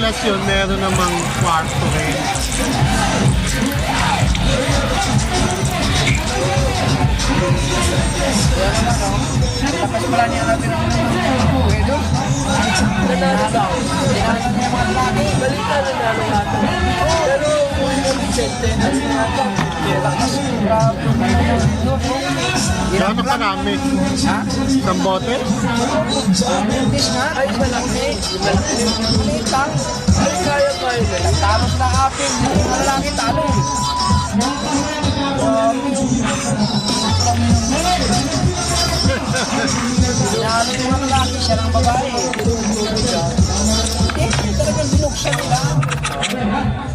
instalasyon, meron namang kwarto rin. Tapos pala niya natin ang pwede. Nanalo daw. Nanalo niya mga lagi. Balita na nanalo natin. Pero yung Vicente, Gano'n karami? ha? Isang bote? English nga? Ay, malaki. Maliit lang. Ay, kaya. Talos na apin. Malalaki talo. Sinalo yung mga lalaki, siya ng babae. Hindi, talagang binuksan nila.